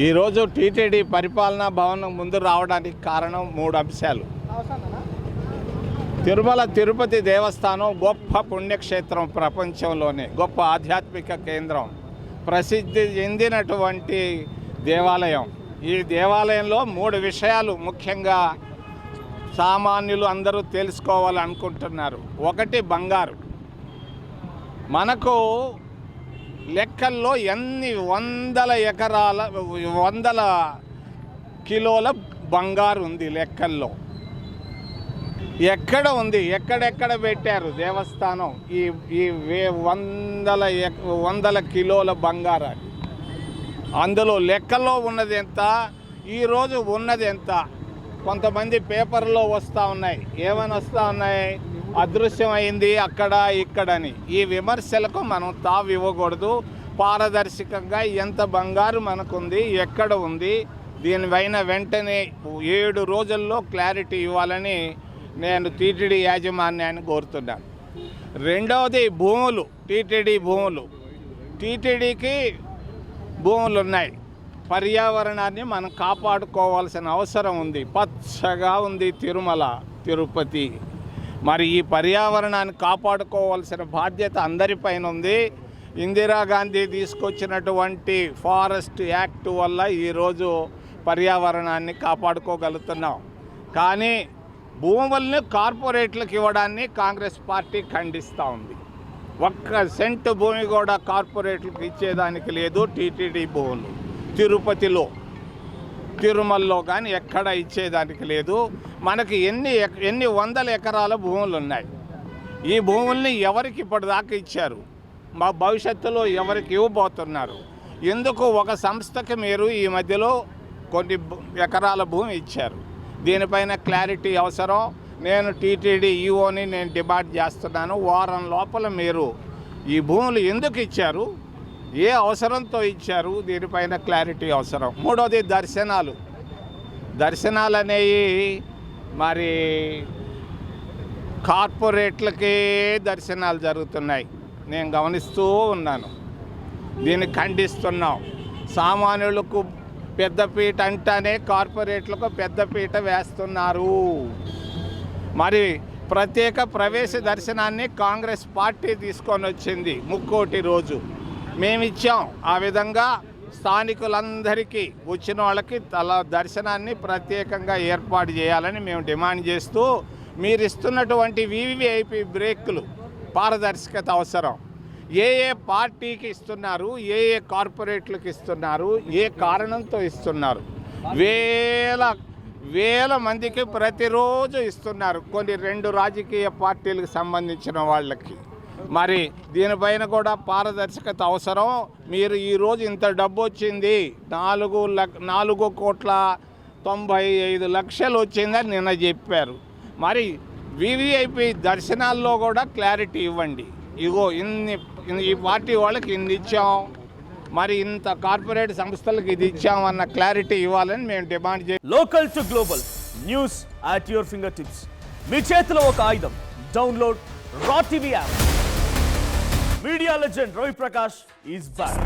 ఈరోజు టీటీడీ పరిపాలనా భవనం ముందు రావడానికి కారణం 3 అంశాలు. తిరుపతి దేవస్థానం గొప్ప పుణ్యక్షేత్రం, ప్రపంచంలోనే గొప్ప ఆధ్యాత్మిక కేంద్రం, ప్రసిద్ధి చెందినటువంటి దేవాలయం. ఈ దేవాలయంలో 3 విషయాలు ముఖ్యంగా సామాన్యులు అందరూ తెలుసుకోవాలనుకుంటున్నారు. ఒకటి, బంగారు. మనకు లెక్కల్లో ఎన్ని వందల కిలోల బంగారు ఉంది లెక్కల్లో. ఎక్కడ ఉంది, ఎక్కడెక్కడ పెట్టారు దేవస్థానం ఈ వందల కిలోల బంగారాన్ని? అందులో లెక్కల్లో ఉన్నది ఎంత, ఈరోజు ఉన్నది ఎంత? కొంతమంది పేపర్లో వస్తూ ఉన్నాయి, ఏమని వస్తూ ఉన్నాయి, అదృశ్యమైంది అక్కడ ఇక్కడని. ఈ విమర్శలకు మనం తావు ఇవ్వకూడదు. పారదర్శకంగా ఎంత బంగారు మనకుంది, ఎక్కడ ఉంది, దీనిపైన వెంటనే 7 రోజుల్లో క్లారిటీ ఇవ్వాలని నేను టీటీడీ యాజమాన్యాన్ని కోరుతున్నాను. రెండవది, భూములు. టీటీడీకి భూములు ఉన్నాయి. పర్యావరణాన్ని మనం కాపాడుకోవాల్సిన అవసరం ఉంది. పచ్చగా ఉంది తిరుమల, తిరుపతి. మరి ఈ పర్యావరణాన్ని కాపాడుకోవాల్సిన బాధ్యత అందరిపైన ఉంది. ఇందిరాగాంధీ తీసుకొచ్చినటువంటి ఫారెస్ట్ యాక్ట్ వల్ల ఈరోజు పర్యావరణాన్ని కాపాడుకోగలుగుతున్నాం. కానీ భూముల్ని కార్పొరేట్లకు ఇవ్వడాన్ని కాంగ్రెస్ పార్టీ ఖండిస్తూ ఉంది. 1 సెంటు భూమి కూడా కార్పొరేట్లకు ఇచ్చేదానికి లేదు. టీటీడీ భూములు తిరుపతిలో, తిరుమలలో కానీ ఎక్కడ ఇచ్చేదానికి లేదు. మనకి ఎన్ని వందల ఎకరాల భూములు ఉన్నాయి. ఈ భూముల్ని ఎవరికి ఇప్పటిదాకా ఇచ్చారు, మా భవిష్యత్తులో ఎవరికి ఇవ్వబోతున్నారు? ఎందుకు ఒక సంస్థకి మీరు ఈ మధ్యలో కొన్ని ఎకరాల భూమి ఇచ్చారు? దీనిపైన క్లారిటీ అవసరం. నేను టీటీడీ ఈఓని నేను డిమాండ్ చేస్తున్నాను. వారం లోపల మీరు ఈ భూములు ఎందుకు ఇచ్చారు, ఏ అవసరంతో ఇచ్చారు, దీనిపైన క్లారిటీ అవసరం. మూడోది, దర్శనాలు అనేవి మరి కార్పొరేట్లకే దర్శనాలు జరుగుతున్నాయి. నేను గమనిస్తూ ఉన్నాను. దీన్ని ఖండిస్తున్నాం. సామాన్యులకు పెద్దపీట అంటేనే కార్పొరేట్లకు పెద్దపీట వేస్తున్నారు. మరి ప్రత్యేక ప్రవేశ దర్శనాన్ని కాంగ్రెస్ పార్టీ తీసుకొని వచ్చింది ముక్కోటి రోజు. మేమిచ్చాం. ఆ విధంగా స్థానికులందరికీ వచ్చిన వాళ్ళకి దర్శనాన్ని ప్రత్యేకంగా ఏర్పాటు చేయాలని మేము డిమాండ్ చేస్తూ, మీరు ఇస్తున్నటువంటి వివిఐపి బ్రేకులు పారదర్శకత అవసరం. ఏ పార్టీకి ఇస్తున్నారు, ఏ కార్పొరేట్లకు ఇస్తున్నారు, ఏ కారణంతో ఇస్తున్నారు? వేల మందికి ప్రతిరోజు ఇస్తున్నారు, కొన్ని 2 రాజకీయ పార్టీలకు సంబంధించిన వాళ్ళకి. మరి దీనిపైన కూడా పారదర్శకత అవసరం. మీరు ఈరోజు ఇంత డబ్బు వచ్చింది, 4,95,00,000 వచ్చిందని నిన్న చెప్పారు. మరి వివిఐపి దర్శనాల్లో కూడా క్లారిటీ ఇవ్వండి. ఇగో ఈ పార్టీ వాళ్ళకి ఇన్ని ఇచ్చాం, మరి ఇంత కార్పొరేట్ సంస్థలకు ఇది ఇచ్చామన్న క్లారిటీ ఇవ్వాలని మేము డిమాండ్ చేస్తాం. Local to global news at your finger tips. మీ చేతిలో ఒక ఆయుధం. Download Raw TV app. Media legend Ravi Prakash is back.